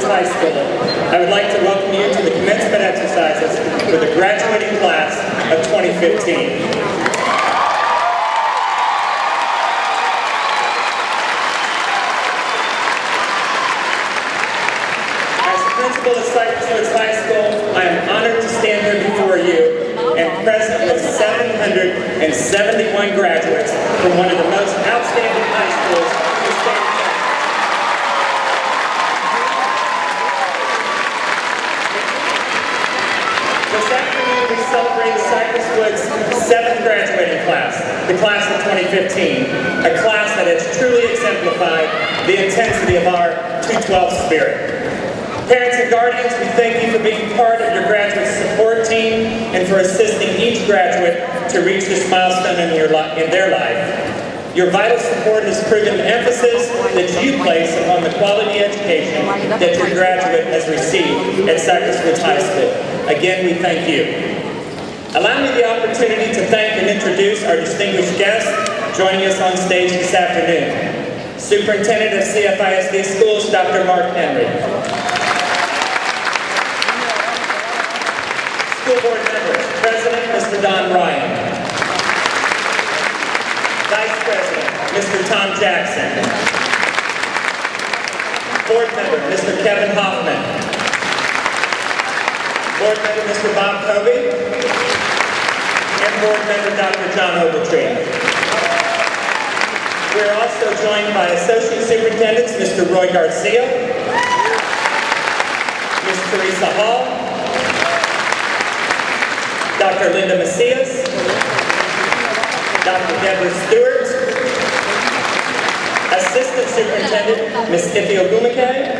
High School, I would like to welcome you to the commencement exercises for the graduating class of 2015. Principal of Cypress Woods High School, I am honored to stand here before you and present with 771 graduates from one of the most outstanding high schools in the state of Texas. This afternoon we celebrate Cypress Woods' 7th graduating class, the class of 2015, a class that has truly exemplified the intensity of our 212 spirit. Parents and guardians, we thank you for being part of your graduate support team and for assisting each graduate to reach this milestone in their life. Your vital support has proven the emphasis that you place upon the quality education that your graduate has received at Cypress Woods High School. Again, we thank you. Allow me the opportunity to thank and introduce our distinguished guests joining us on stage this afternoon. Superintendent of CFISD Schools, Dr. Mark Henry. School Board members, President, Mr. Don Ryan. Vice President, Mr. Tom Jackson. Board member, Mr. Kevin Hoffman. Board member, Mr. Bob Covey. And Board member, Dr. John Ogletree. We are also joined by Associate Superintendents, Mr. Roy Garcia, Ms. Teresa Hall, Dr. Linda Macias, Dr. Deborah Stewart, Assistant Superintendent, Ms. Iffy Ogumake,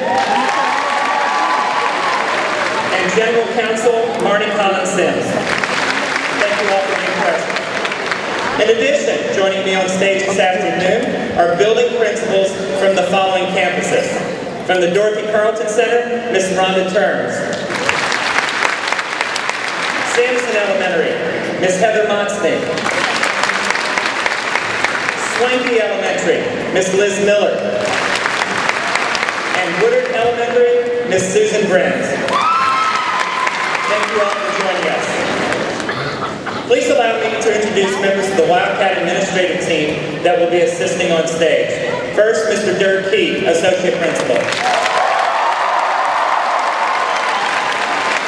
and General Counsel, Marty Collins Sims. Thank you all for being present. In addition, joining me on stage this afternoon are building principals from the following campuses. From the Dorothy Carlton Center, Ms. Rhonda Terms. Sampson Elementary, Ms. Heather Montsney. Swanky Elementary, Ms. Liz Miller. And Woodard Elementary, Ms. Susan Brens. Thank you all for joining us. Please allow me to introduce members of the Wildcat administrative team that will be assisting on stage. First, Mr. Dirk Keith, Associate Principal.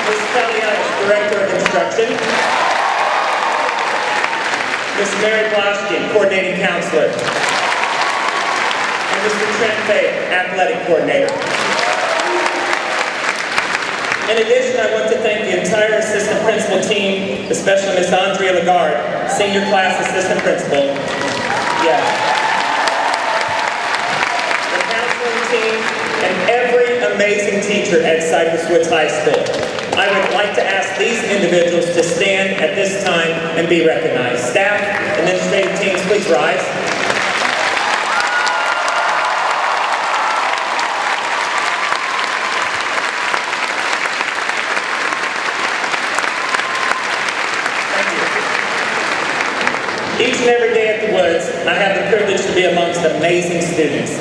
Ms. Kelly-Ice, Director of Instruction. Ms. Mary Bloshkin, Coordinating Counselor. And Mr. Trent Faith, Athletic Coordinator. In addition, I want to thank the entire Assistant Principal team, especially Ms. Andrea Lagarde, Senior Class Assistant Principal. Yes. The counseling team, and every amazing teacher at Cypress Woods High School. I would like to ask these individuals to stand at this time and be recognized. Staff, administrative teams, please rise. Each and every day at the Woods, I have the privilege to be amongst amazing students.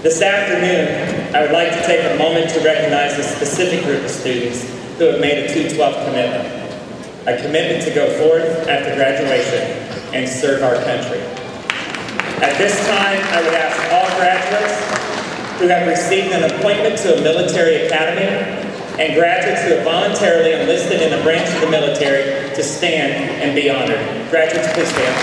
This afternoon, I would like to take a moment to recognize a specific group of students who have made a 212 commitment. A commitment to go forth after graduation and serve our country. At this time, I would ask all graduates who have received an appointment to a military academy and graduates who have voluntarily enlisted in a branch of the military to stand and be honored. Graduates, please stand.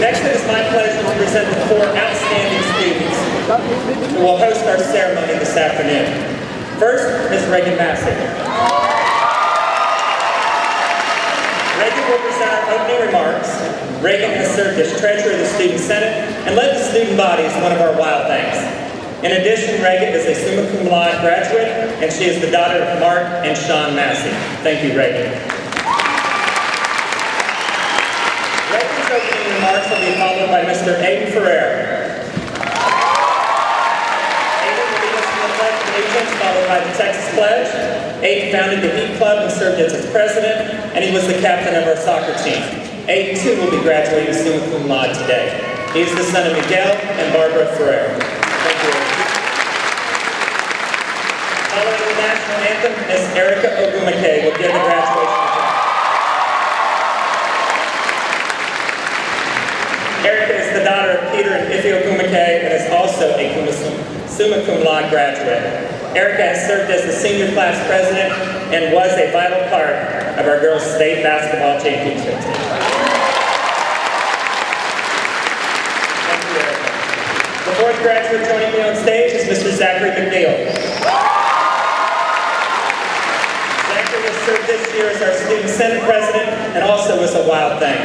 Next, it is my pleasure to present the 4 outstanding students who will host our ceremony this afternoon. First, Ms. Reagan Massey. Reagan will present our opening remarks. Reagan has served as treasurer of the Student Senate and led the student body as one of our Wild Things. In addition, Reagan is a summa cum laude graduate, and she is the daughter of Mark and Sean Massey. Thank you, Reagan. Reagan's opening remarks will be followed by Mr. Aiden Ferrer. Aiden will lead us in the Pledge of Allegiance, followed by the Texas Pledge. Aiden founded the Heat Club and served as its president, and he was the captain of our soccer team. Aiden, too, will be graduating summa cum laude today. He is the son of Miguel and Barbara Ferrer. Thank you. Following the national anthem, Ms. Erica Ogumake will give the graduation address. Erica is the daughter of Peter and Ife Ogumake and is also a summa cum laude graduate. Erica has served as the senior class president and was a vital part of our girls' state basketball championship team. Thank you, Erica. The fourth graduate joining me on stage is Mr. Zachary McNeil. Zachary has served this year as our student senate president and also was a wild thing.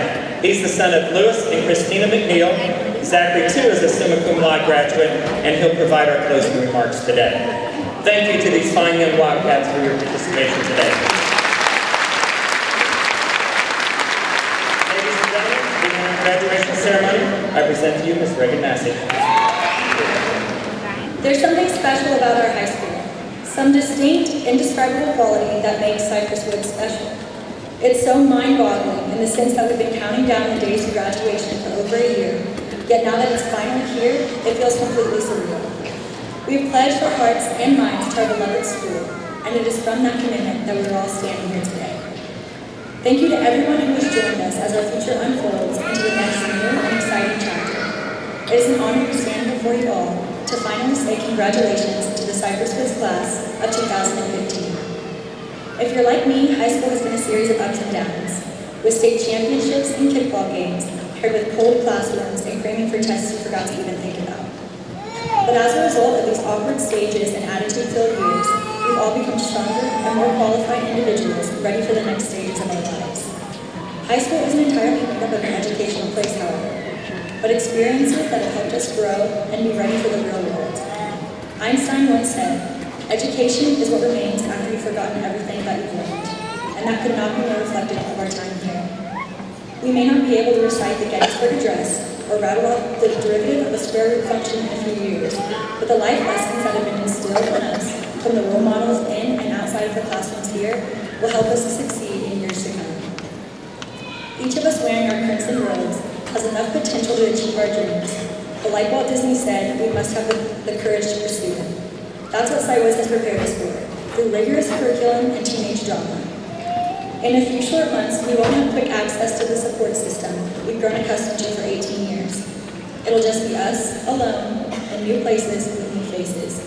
He's the son of Louis and Christina McNeil. Zachary, too, is a summa cum laude graduate, and he'll provide our closing remarks today. Thank you to these fine young Wildcats for your participation today. Ladies and gentlemen, beginning the graduation ceremony, I present to you Ms. Reagan Massey. There's something special about our high school, some distinct, indescribable quality that makes Cypress Woods special. It's so mind-boggling in the sense that we've been counting down the days to graduation for over a year, yet now that it's finally here, it feels completely surreal. We've pledged our hearts and minds to our beloved school, and it is from that commitment that we're all standing here today. Thank you to everyone who has joined us as our future unfolds into the next new and exciting chapter. It is an honor to stand before you all to finally say congratulations to the Cypress Woods class of 2015. If you're like me, high school has been a series of ups and downs, with state championships and kickball games, paired with cold classrooms and cramming for tests you forgot to even think about. But as a result of these awkward stages and attitude-filled years, we've all become stronger and more qualified individuals ready for the next stages of our lives. High school isn't entirely made up of an educational place, however, but experiences that have helped us grow and be ready for the real world. Einstein once said, "Education is what remains after you've forgotten everything that you've learned," and that could not be more reflective of our time here. We may not be able to recite the Gettysburg Address or rattle off the derivative of a square root function in a few years, but the life lessons that have been instilled in us from the role models in and outside of the classrooms here will help us to succeed in years to come. Each of us wearing our crimson robes has enough potential to achieve our dreams, but like Walt Disney said, we must have the courage to pursue them. That's what CyWoods has prepared us for, through rigorous curriculum and teenage drama. In a few short months, we won't have quick access to the support system we've grown accustomed to for 18 years. It'll just be us, alone, in new places with new faces.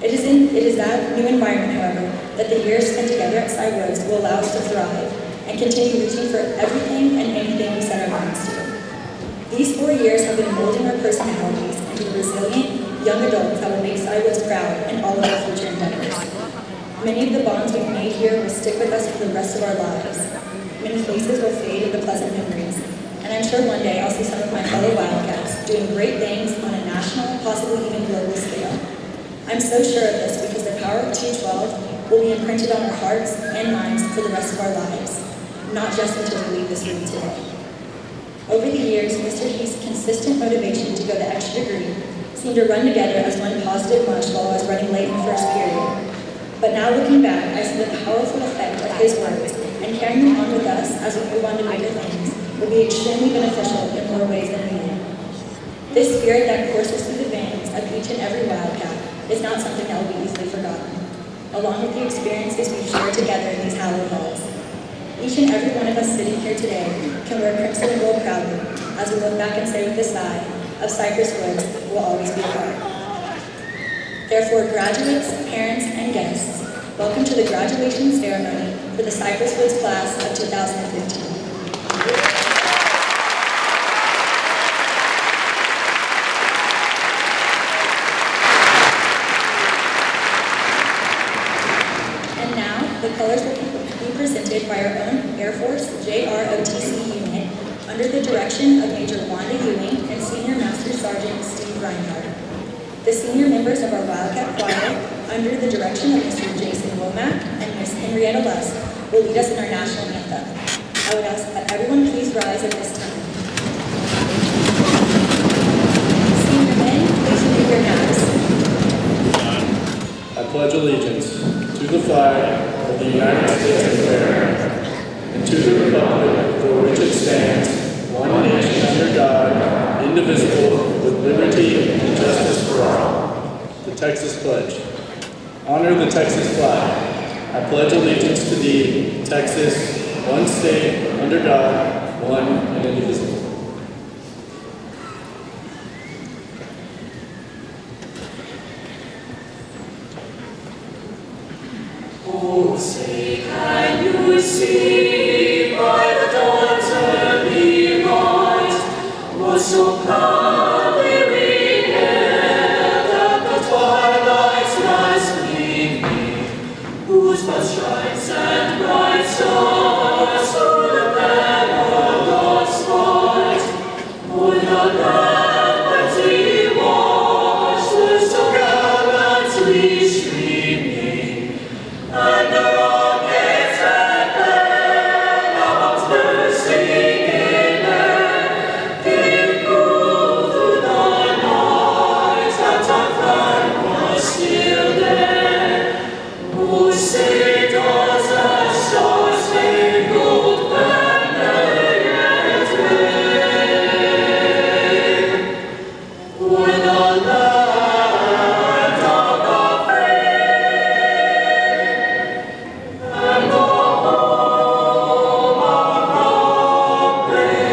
It is that new environment, however, that the years spent together at CyWoods will allow us to thrive and continue reaching for everything and anything we set our minds to. These 4 years have been molding our personalities into resilient, young adults that will make CyWoods proud in all of our future endeavors. Many of the bonds we've made here will stick with us for the rest of our lives. Many faces will fade into pleasant memories, and I'm sure one day I'll see some of my fellow Wildcats doing great things on a national, possibly even global scale. I'm so sure of this because the power of 212 will be imprinted on our hearts and minds for the rest of our lives, not just until we leave this room today. Over the years, Mr. Heath's consistent motivation to go the extra degree seemed to run together as one positive mush while I was running late in the first period. But now looking back, I see the powerful effect of his words, and carrying them on with us as we move on to bigger things will be extremely beneficial in more ways than we know. This spirit that courses through the veins of each and every Wildcat is not something that will be easily forgotten, along with the experiences we've shared together in these hallowed halls. Each and every one of us sitting here today can wear crimson and gold proudly as we look back and say with a sigh, of Cypress Woods will always be a part. Therefore, graduates, parents, and guests, welcome to the graduation ceremony for the Cypress Woods class of 2015. And now, the colors will be presented by our own Air Force JROTC unit under the direction of Major Wanda Ewing and Senior Master Sergeant Steve Reinhardt. The senior members of our Wildcat Choir, under the direction of Mr. Jason Womack and Miss Henrietta Lusk, will lead us in our national anthem. I would ask that everyone please rise at this time. Senior men, please remove your hats. I pledge allegiance to the flag of the United States of America and to the republic for which it stands, one nation under God, indivisible, with liberty and justice for all. The Texas Pledge. Honor the Texas flag. I pledge allegiance to thee, Texas, one state, under God, one and indivisible. Oh, say, can you see by the dawn's early light what so proudly we hailed at the twilight's last gleaming, whose broad stripes and bright stars through the banner God's fight, o'er the ramparts we watched were so gallantly streaming, and the rockets that burn amongst bursting in air gave proof through the night that our flag was still there. Oh, say does the star-spangled banner yet wave o'er the land of the free and the home of the brave?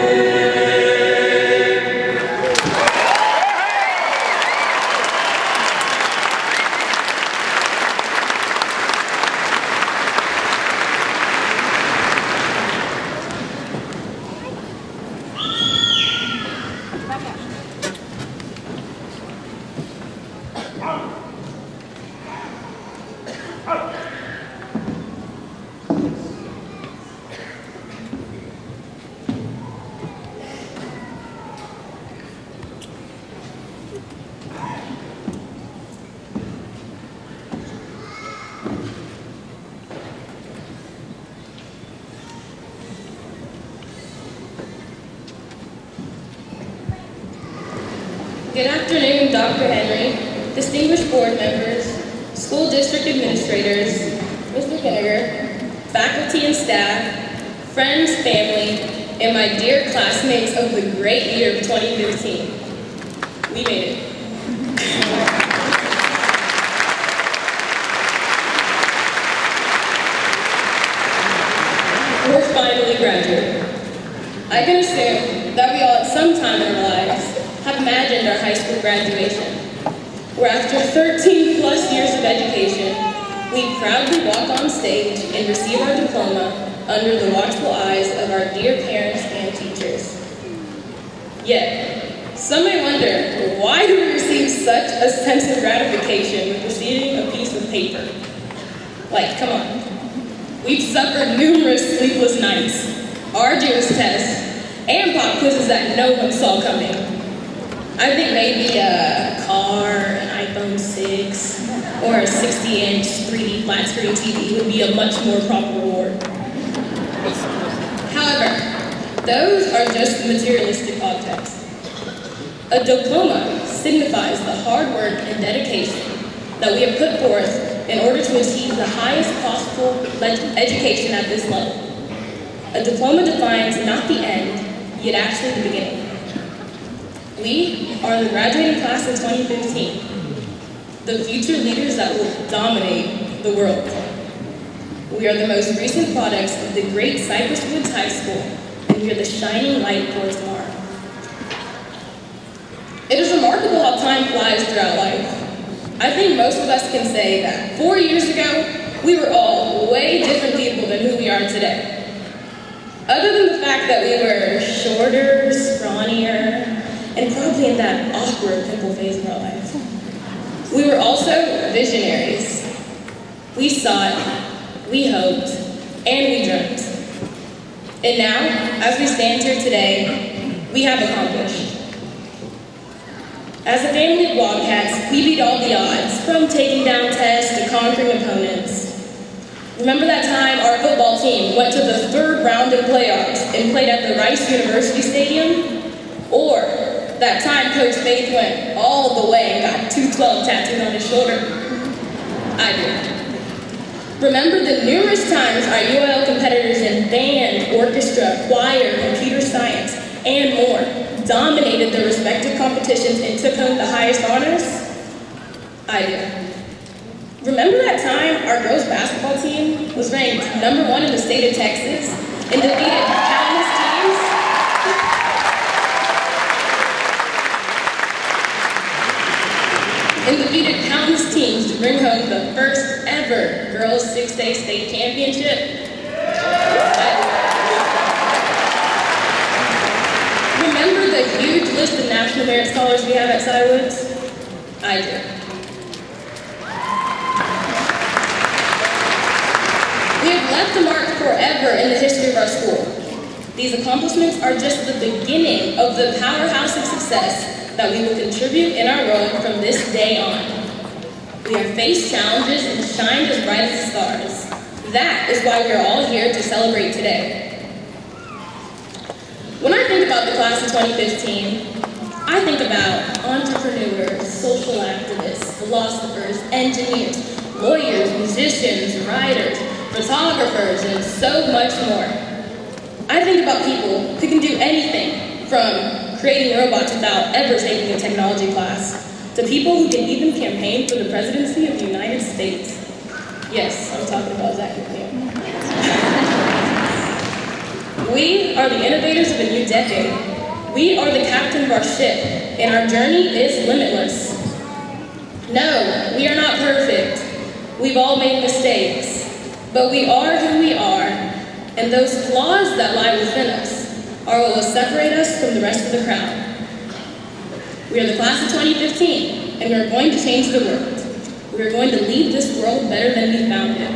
Good afternoon, Dr. Henry, distinguished board members, school district administrators, Mr. Vinegar, faculty and staff, friends, family, and my dear classmates of the great year of 2015. We made it. We're finally graduating. I can assume that we all at some time in our lives have imagined our high school graduation, where after 13 plus years of education, we proudly walk on stage and receive our diploma under the watchful eyes of our dear parents and teachers. Yet, some may wonder, why do we receive such a sense of gratification with receiving a piece of paper? Like, come on. We've suffered numerous sleepless nights, arduous tests, and pop quizzes that no one saw coming. I think maybe a car, an iPhone 6, or a 60-inch 3D flat screen TV would be a much more proper reward. However, those are just materialistic objects. A diploma signifies the hard work and dedication that we have put forth in order to achieve the highest possible education at this level. A diploma defines not the end, yet actually the beginning. We are the graduating class of 2015, the future leaders that will dominate the world. We are the most recent products of the great Cypress Woods High School, and we are the shining light for tomorrow. It is remarkable how time flies throughout life. I think most of us can say that 4 years ago, we were all way different people than who we are today. Other than the fact that we were shorter, scrawnier, and probably in that awkward pimple phase of our life. We were also visionaries. We sought, we hoped, and we dreamt. And now, as we stand here today, we have accomplished. As a family of Wildcats, we beat all the odds, from taking down tests to conquering opponents. Remember that time our football team went to the 3rd round of playoffs and played at the Rice University Stadium? Or that time Coach Faith went all the way and got 212 tattooed on his shoulder? I do. Remember the numerous times our UIL competitors in band, orchestra, choir, computer science, and more dominated their respective competitions and took home the highest honors? I do. Remember that time our girls basketball team was ranked #1 in the state of Texas and defeated countless teams? And defeated countless teams to bring home the first ever girls 6A state championship? Remember the huge list of National Merit Scholars we have at CyWoods? I do. We have left a mark forever in the history of our school. These accomplishments are just the beginning of the powerhouse of success that we will contribute in our role from this day on. We have faced challenges and shined as bright as the stars. That is why we are all here to celebrate today. When I think about the class of 2015, I think about entrepreneurs, social activists, philosophers, engineers, lawyers, musicians, writers, photographers, and so much more. I think about people who can do anything from creating robots without ever taking a technology class to people who can even campaign for the presidency of the United States. Yes, I'm talking about Zach McNeil. We are the innovators of a new decade. We are the captain of our ship, and our journey is limitless. No, we are not perfect. We've all made mistakes, but we are who we are, and those flaws that lie within us are what will separate us from the rest of the crowd. We are the class of 2015, and we are going to change the world. We are going to leave this world better than we found it.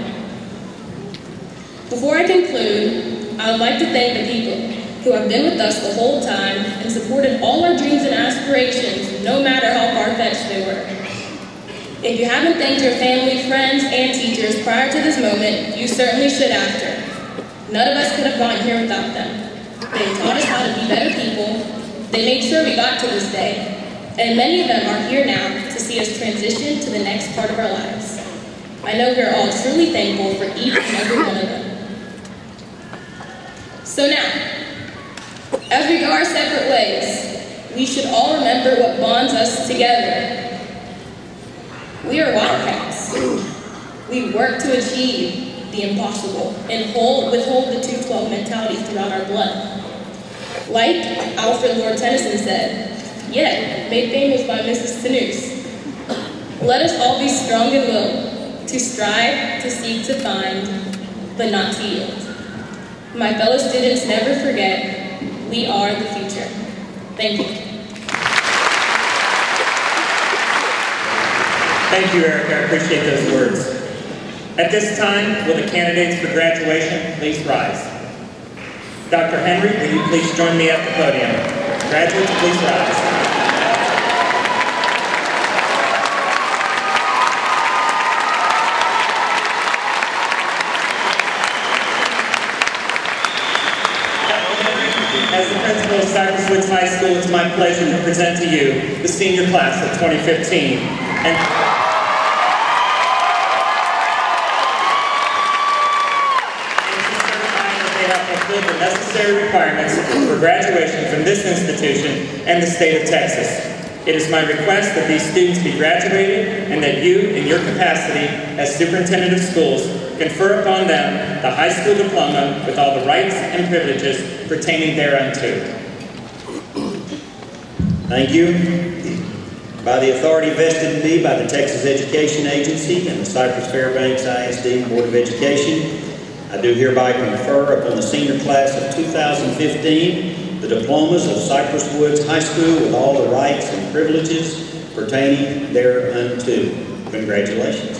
Before I conclude, I would like to thank the people who have been with us the whole time and supported all our dreams and aspirations, no matter how far-fetched they were. If you haven't thanked your family, friends, and teachers prior to this moment, you certainly should after. None of us could have gotten here without them. They taught us how to be better people. They made sure we got to this day. And many of them are here now to see us transition to the next part of our lives. I know we are all truly thankful for each and every one of them. So now, as we go our separate ways, we should all remember what bonds us together. We are Wildcats. We work to achieve the impossible and withhold the 212 mentality throughout our blood. Like Alfred Lord Tennyson said, yet made famous by Mrs. Tanoose, let us all be strong in will, to strive, to seek, to find, but not to yield. My fellow students, never forget, we are the future. Thank you. Thank you, Erica. I appreciate those words. At this time, will the candidates for graduation please rise? Dr. Henry, will you please join me at the podium? Graduates, please rise. As the principal of Cypress Woods High School, it's my pleasure to present to you the senior class of 2015. And they have fulfilled the necessary requirements for graduation from this institution and the state of Texas. It is my request that these students be graduated and that you, in your capacity as superintendent of schools, confer upon them the high school diploma with all the rights and privileges pertaining thereunto. Thank you. By the authority vested in me by the Texas Education Agency and the Cypress Fairbanks ISD Board of Education, I do hereby confer upon the senior class of 2015 the diplomas of Cypress Woods High School with all the rights and privileges pertaining thereunto. Congratulations.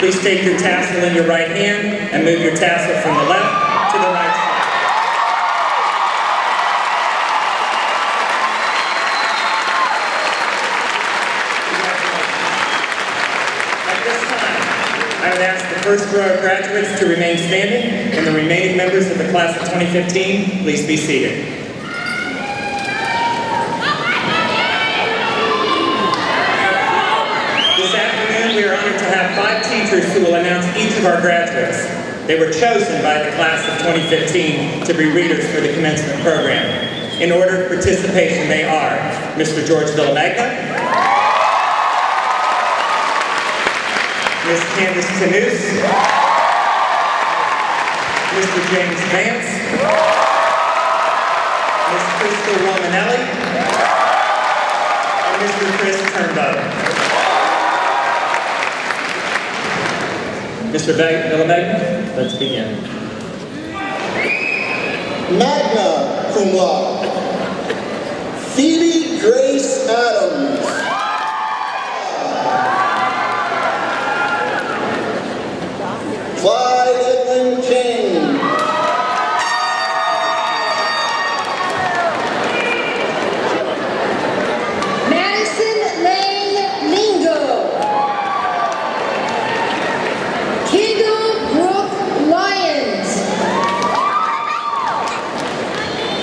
Please take your tassel in your right hand and move your tassel from the left to the right side. At this time, I would ask the first row of graduates to remain standing, and the remaining members of the class of 2015, please be seated. This afternoon, we are honored to have 5 teachers who will announce each of our graduates. They were chosen by the class of 2015 to be readers for the commencement program. In order of participation, they are Mr. George Villamagna, Ms. Candace Tanous, Mr. James Vance, Ms. Crystal Romanelli, and Mr. Chris Turnbow. Mr. Villamagna, let's begin. Magna cum laude, Phoebe Grace Adams. Clyde Edwin King. Madison Lane Lingo. Kendall Brooke Lyons.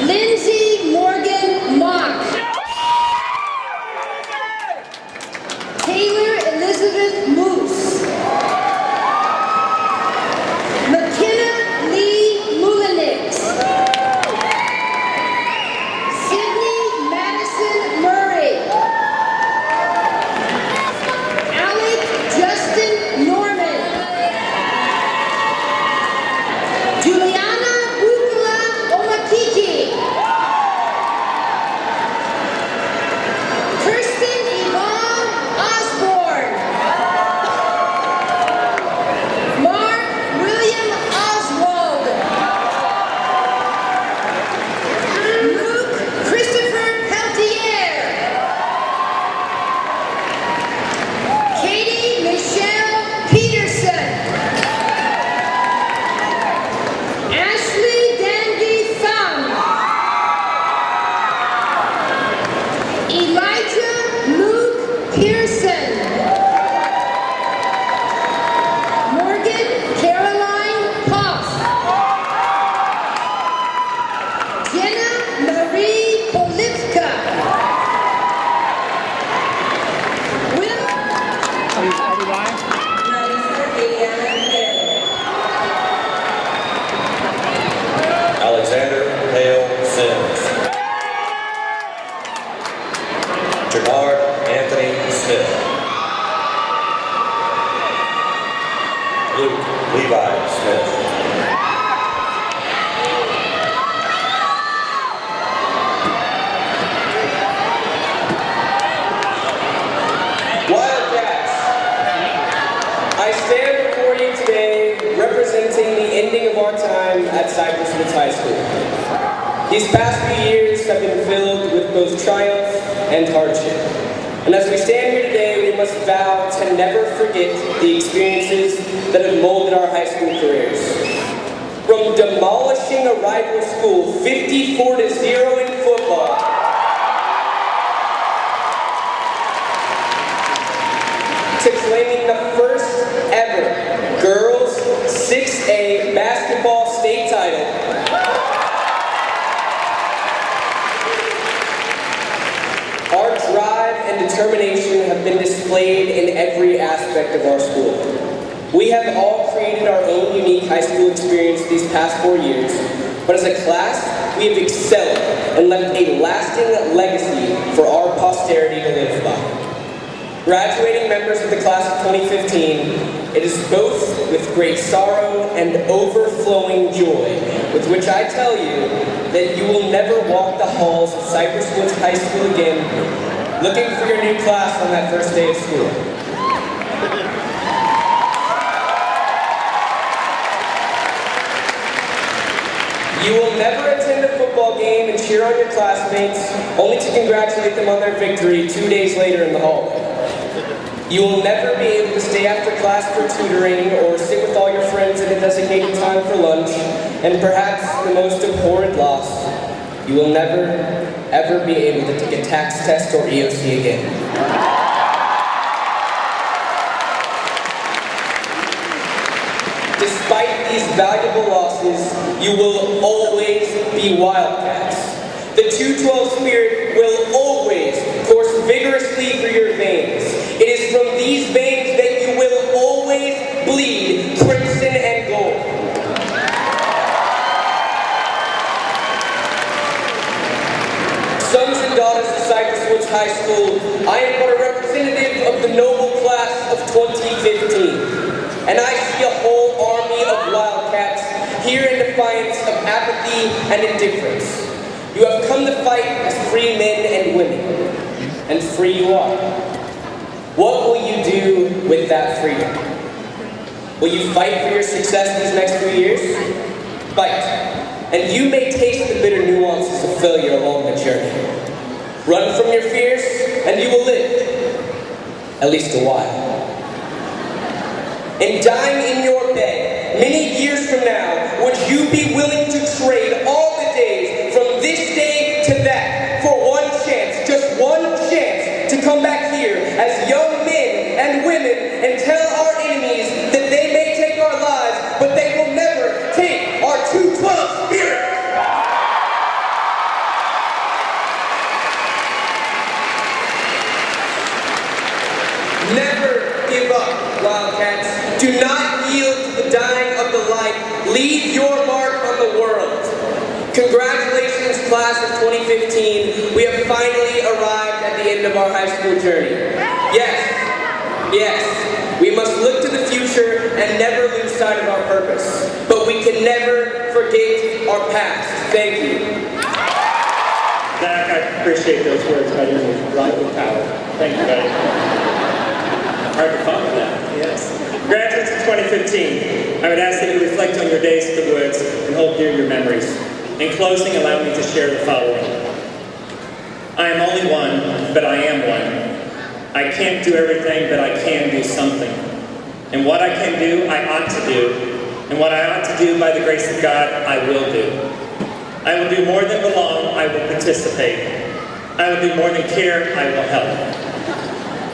Lyndsie Morgan Mock. Taylor Elizabeth Moose. McKenna Lee Mulinix. Sydney Madison Murray. Alec Justin Norman. Juliana Bukala Omakiki. Kirsten Yvonne Osborne. Mark William Oswald. Luke Christopher Peltier. Katie Michelle Peterson. Ashley Dandy Pham. Elijah Luke Pearson. Morgan Caroline Poff. Jenna Marie Polivka. Will Alexander Hale Sims. Jernard Anthony Smith. Luke Levi Smith. Wildcats, I stand before you today representing the ending of our time at Cypress Woods High School. These past few years have been filled with both triumph and hardship. And as we stand here today, we must vow to never forget the experiences that have molded our high school careers. From demolishing a rival school 54-0 in football, to claiming the first ever girls 6A basketball state title, our drive and determination have been displayed in every aspect of our school. We have all created our own unique high school experience these past 4 years, but as a class, we have excelled and left a lasting legacy for our posterity to live by. Graduating members of the class of 2015, it is both with great sorrow and overflowing joy with which I tell you that you will never walk the halls of Cypress Woods High School again looking for your new class on that first day of school. You will never attend a football game and cheer on your classmates, only to congratulate them on their victory 2 days later in the hallway. You will never be able to stay after class for tutoring or sit with all your friends at a designated time for lunch, and perhaps the most abhorrent loss, you will never, ever be able to take a tax test or EOC again. Despite these valuable losses, you will always be Wildcats. The 212 spirit will always course vigorously through your veins. It is from these veins that you will always bleed crimson and gold. Sons and daughters of Cypress Woods High School, I am but a representative of the noble class of 2015. And I see a whole army of Wildcats here in defiance of apathy and indifference. You have come to fight as free men and women, and free you are. What will you do with that freedom? Will you fight for your success these next few years? Fight, and you may taste the bitter nuances of failure along the journey. Run from your fears, and you will live, at least a while. And dying in your bed, many years from now, would you be willing to trade all the days from this day to that for one chance, just one chance, to come back here as young men and women and tell our enemies that they may take our lives, but they will never take our 212 spirit? Never give up, Wildcats. Do not yield to the dying of the light. Leave your mark on the world. Congratulations, class of 2015. We have finally arrived at the end of our high school journey. Yes, we must look to the future and never lose sight of our purpose. But we can never forget our past. Thank you. Zach, I appreciate those words, buddy. Right with power. Thank you, buddy. Hard to follow that, yes. Graduates of 2015, I would ask that you reflect on your days at the Woods and hold dear your memories. In closing, allow me to share the following. I am only one, but I am one. I can't do everything, but I can do something. And what I can do, I ought to do. And what I ought to do, by the grace of God, I will do. I will do more than belong, I will participate. I will do more than care, I will help.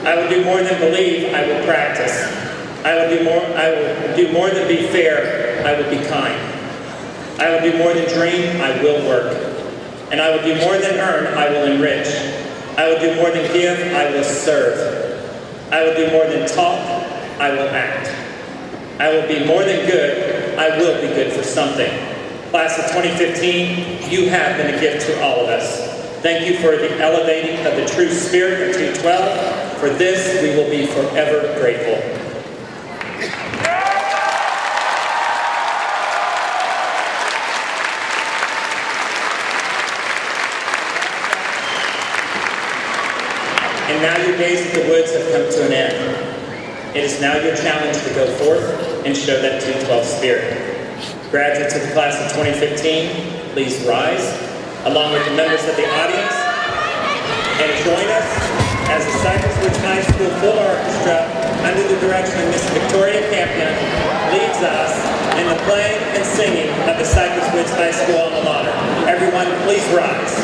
I will do more than believe, I will practice. I will do more than be fair, I will be kind. I will do more than dream, I will work. And I will do more than earn, I will enrich. I will do more than give, I will serve. I will do more than talk, I will act. I will be more than good, I will be good for something. Class of 2015, you have been a gift to all of us. Thank you for the elevating of the true spirit of 212. For this, we will be forever grateful. And now your days at the Woods have come to an end. It is now your challenge to go forth and show that 212 spirit. Graduates of the class of 2015, please rise, along with the members of the audience, and join us as the Cypress Woods High School full orchestra, under the direction of Miss Victoria Campion, leads us in the playing and singing of the Cypress Woods High School alma mater. Everyone, please rise.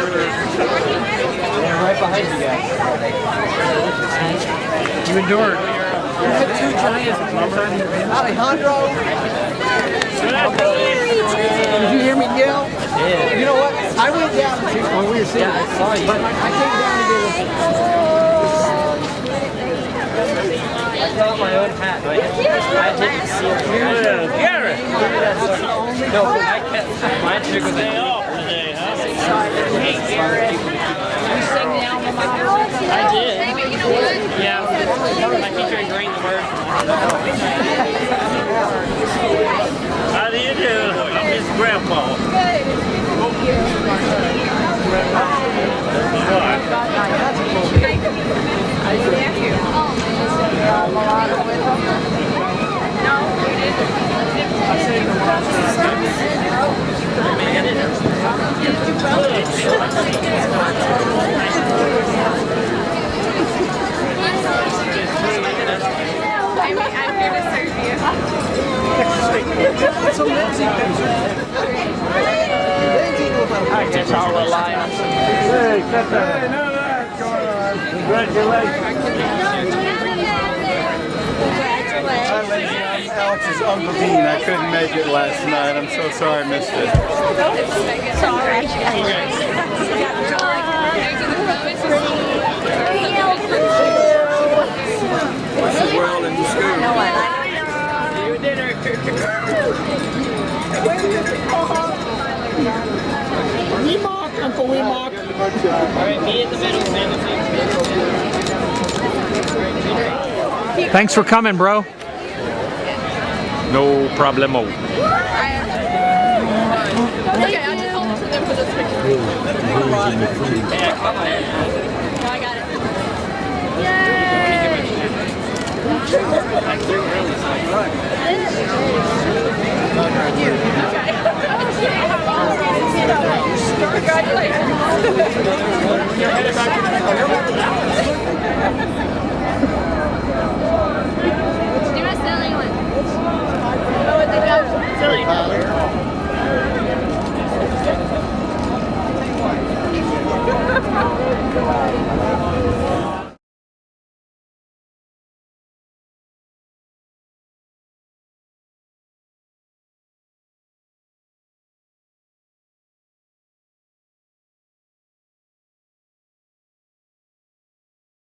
right behind you guys. You endured. You had two giants, remember? Alejandro. Did you hear me yell? Yeah. You know what? I went down when we were singing. Yeah, I saw you. But I came down to get I got my own hat. I didn't see it. Garrett! No, I kept my trick was day off today, huh? Hey, Garrett. You sang the album out? I did. You know what? Yeah. My teacher agreed the word. How do you do? I'm his grandpa. Good. Thank you. I'm here to serve you. So Lyndsie, I guess I'll rely on some. Hey, cut that. Hey, none of that's going on. Congratulations. Hi, Lyndsie. I'm Alex's Uncle Dean. I couldn't make it last night. I'm so sorry I missed it. Sorry. What's the world in the school? You dinner. We mock, Uncle, we mock. Alright, me in the middle, Thanks for coming, bro. No problemo. Okay, I'll just hold it for them for this picture. Yeah, come on. No, I got it. Silly.